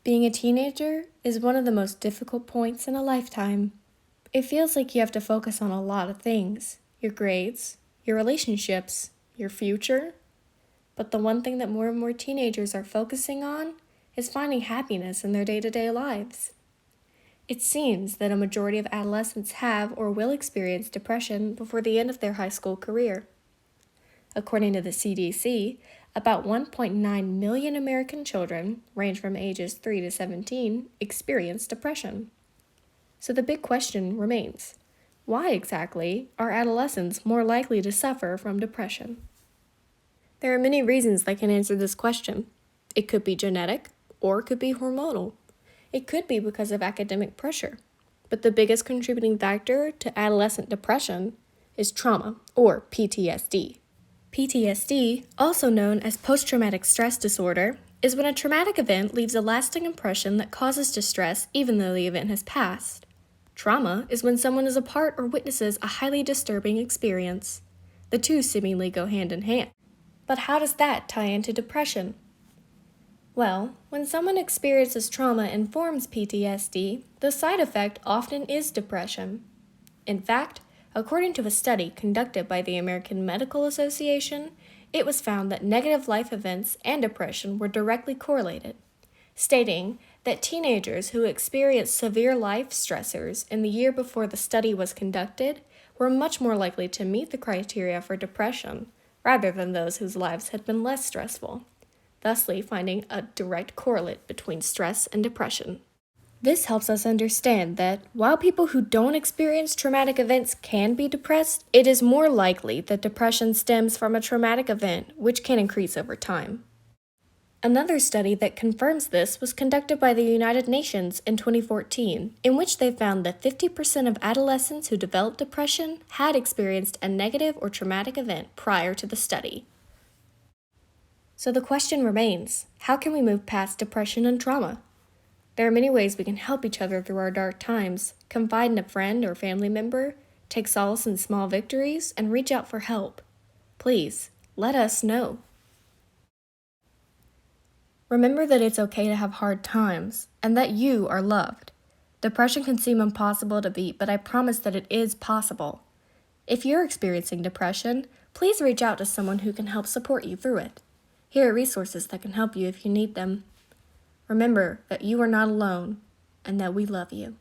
Being a teenager is one of the most difficult points in a lifetime. It feels like you have to focus on a lot of things: your grades, your relationships, your future. But the one thing that more and more teenagers are focusing on is finding happiness in their day-to-day lives. It seems that a majority of adolescents have or will experience depression before the end of their high school career. According to the CDC, about 1.9 million American children, ranged from ages 3 to 17, experience depression. So the big question remains: why exactly are adolescents more likely to suffer from depression? There are many reasons that can answer this question. It could be genetic, or it could be hormonal. It could be because of academic pressure. But the biggest contributing factor to adolescent depression is trauma, or PTSD. PTSD, also known as post-traumatic stress disorder, is when a traumatic event leaves a lasting impression that causes distress even though the event has passed. Trauma is when someone is a part or witnesses a highly disturbing experience. The two seemingly go hand in hand. But how does that tie into depression? Well, when someone experiences trauma and forms PTSD, the side effect often is depression. In fact, according to a study conducted by the American Medical Association, it was found that negative life events and depression were directly correlated, stating that teenagers who experienced severe life stressors in the year before the study was conducted were much more likely to meet the criteria for depression, rather than those whose lives had been less stressful, thusly finding a direct correlate between stress and depression. This helps us understand that while people who don't experience traumatic events can be depressed, it is more likely that depression stems from a traumatic event, which can increase over time. Another study that confirms this was conducted by the United Nations in 2014, in which they found that 50% of adolescents who developed depression had experienced a negative or traumatic event prior to the study. So the question remains: how can we move past depression and trauma? There are many ways we can help each other through our dark times: confide in a friend or family member, take solace in small victories, and reach out for help. Please, let us know. Remember that it's okay to have hard times, and that you are loved. Depression can seem impossible to beat, but I promise that it is possible. If you're experiencing depression, please reach out to someone who can help support you through it. Here are resources that can help you if you need them. Remember that you are not alone, and that we love you.